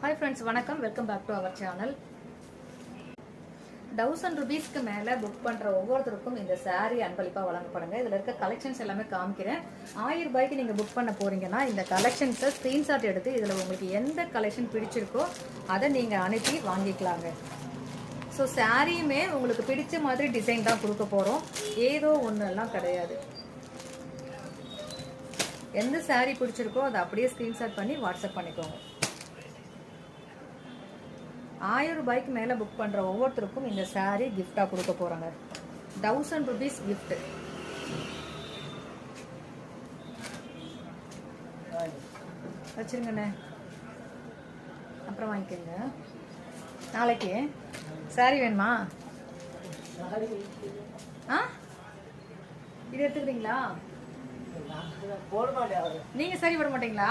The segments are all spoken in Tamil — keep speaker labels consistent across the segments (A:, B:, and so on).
A: Hi friends, வணக்கம். Welcome back to our channel. 1000 rupeesக்கு மேல புக் பண்ற ஒவ்வொருத்தருக்கும் இந்த saree அன்பளிப்பா வழங்கப்படுங்க. இதுல இருக்க கலெக்ஷன்ஸ் எல்லாமே காமிக்கிறேன். 1000 ரூபாய்க்கு நீங்க புக் பண்ண போறீங்கன்னா இந்த கலெக்ஷன்ஸை ஸ்கிரீன்ஷாட் எடுத்து இதுல உங்களுக்கு எந்த கலெக்ஷன் பிடிச்சிருக்கோ அதை நீங்க அனுப்பி வாங்கிக்கலாங்க. ஸோ சாரியுமே உங்களுக்கு பிடிச்ச மாதிரி டிசைன் தான் கொடுக்க போறோம். ஏதோ ஒன்னெல்லாம் கிடையாது. எந்த சாரி பிடிச்சிருக்கோ அதை அப்படியே ஸ்கிரீன்ஷாட் பண்ணி வாட்ஸ்அப் பண்ணிக்கோங்க. 1000 ரூபாய்க்கு மேல புக் பண்ற ஒவ்வொருத்தருக்கும் இந்த சாரி கிஃப்டா கொடுக்க போறாங்க. 1000 rupees gift. வச்சிருங்கண்ணே, அப்புறம் வாங்கிக்கோங்க. நாளைக்கு சாரி வேணுமா? இது எடுத்துக்கிறீங்களா? நீங்க சரி போட மாட்டீங்களா?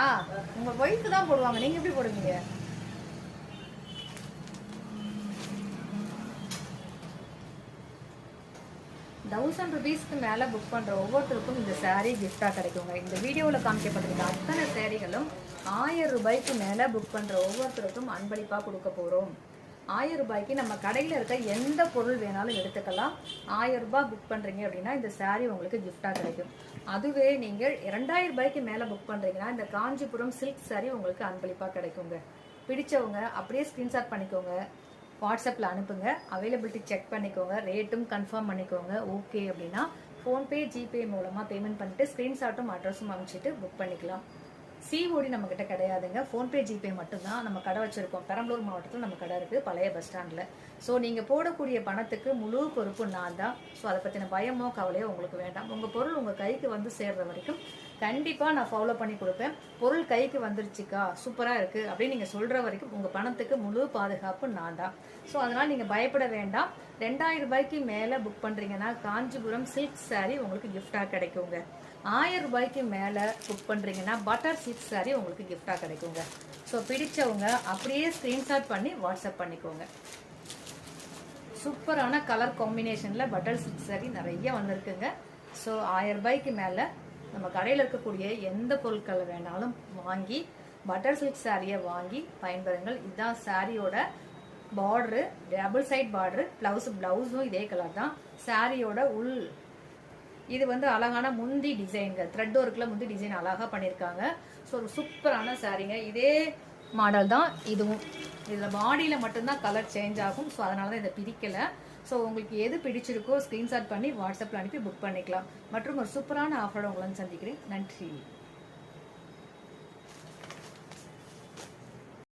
A: உங்க ஒய்ஃப் தான் போடுவாங்க, நீங்க எப்படி போடுவீங்க? ₹1000 மேல புக் பண்ற ஒவ்வொருத்தருக்கும் இந்த சாரி கிஃப்டா கிடைக்குங்க. இந்த வீடியோவில் காமிக்கப்பட்டிருக்க அத்தனை சாரிகளும் 1000 ரூபாய்க்கு மேல புக் பண்ற ஒவ்வொருத்தருக்கும் அன்பளிப்பா கொடுக்க போறோம். 1000 ரூபாய்க்கு நம்ம கடையில இருக்க எந்த பொருள் வேணாலும் எடுத்துக்கலாம். 1000 ரூபாய் புக் பண்றீங்க அப்படின்னா இந்த சாரி உங்களுக்கு கிஃப்டா கிடைக்கும். அதுவே நீங்கள் 2000 ரூபாய்க்கு மேல புக் பண்றீங்கன்னா இந்த காஞ்சிபுரம் சில்க் சாரி உங்களுக்கு அன்பளிப்பா கிடைக்குங்க. பிடிச்சவங்க அப்படியே ஸ்கிரீன்ஷாட் பண்ணிக்கோங்க, வாட்ஸ்அப்பில் அனுப்புங்க. அவைலபிலிட்டி செக் பண்ணிக்கோங்க, ரேட்டும் கன்ஃபார்ம் பண்ணிக்கோங்க. ஓகே அப்படின்னா ஃபோன்பே ஜிபே மூலமாக பேமெண்ட் பண்ணிட்டு ஸ்க்ரீன்ஷாட்டும் அட்ரஸும் அனுப்பிச்சிட்டு புக் பண்ணிக்கலாம். சிஓடி நம்மக்கிட்ட கிடையாதுங்க, ஃபோன்பே ஜிபே மட்டும்தான். நம்ம கடை வச்சுருக்கோம், பெரம்பலூர் மாவட்டத்தில் நம்ம கடை இருக்குது, பழைய பஸ் ஸ்டாண்டில். ஸோ நீங்கள் போடக்கூடிய பணத்துக்கு முழு பொறுப்பு நான் தான். ஸோ அதை பற்றின பயமோ கவலையோ உங்களுக்கு வேண்டாம். உங்கள் பொருள் உங்கள் கைக்கு வந்து சேர்ற வரைக்கும் கண்டிப்பாக நான் ஃபாலோ பண்ணி கொடுப்பேன். பொருள் கைக்கு வந்துருச்சுக்கா, சூப்பராக இருக்குது அப்படின்னு நீங்கள் சொல்கிற வரைக்கும் உங்கள் பணத்துக்கு முழு பாதுகாப்பு நான் தான். ஸோ அதனால் நீங்கள் பயப்பட வேண்டாம். 2000 ரூபாய்க்கு மேலே புக் பண்ணுறீங்கன்னா காஞ்சிபுரம் சில்க் சாரி உங்களுக்கு கிஃப்டாக கிடைக்குங்க. 1000 ரூபாய்க்கு மேலே புக் பண்ணுறீங்கன்னா பட்டர் சில்க் சாரி உங்களுக்கு கிஃப்டாக கிடைக்குங்க. ஸோ பிடிச்சவங்க அப்படியே ஸ்க்ரீன்ஷாட் பண்ணி வாட்ஸ்அப் பண்ணிக்கோங்க. சூப்பரான கலர் காம்பினேஷனில் பட்டர் சில்க் சாரி நிறைய வந்திருக்குங்க. ஸோ 1000 ரூபாய்க்கு மேலே நம்ம கடையில் இருக்கக்கூடிய எந்த பொருட்களை வேணாலும் வாங்கி பட்டர் சில்க் சாரியை வாங்கி பயன்பெறுங்கள். இதுதான் சாரியோட பார்டரு, டபுள் சைட் பார்டரு, பிளவுஸும் இதே கலர் தான். சாரியோட உள் இது வந்து அழகான முந்தி டிசைனுங்க, த்ரெட் ஒர்க்கில் முந்தி டிசைன் அழகாக பண்ணியிருக்காங்க. ஸோ ஒரு சூப்பரான சாரீங்க. இதே மாடல் தான் இதுவும். இதில் பாடியில் மட்டும்தான் கலர் சேஞ்ச் ஆகும். ஸோ அதனால தான் இதை பிரிக்கலை. ஸோ உங்களுக்கு எது பிடிச்சிருக்கோ ஸ்க்ரீன்ஷாட் பண்ணி வாட்ஸ்அப்பில் அனுப்பி புக் பண்ணிக்கலாம். மற்றும் ஒரு சூப்பரான ஆஃபரோட உங்களை சந்திக்கிறேன். நன்றி.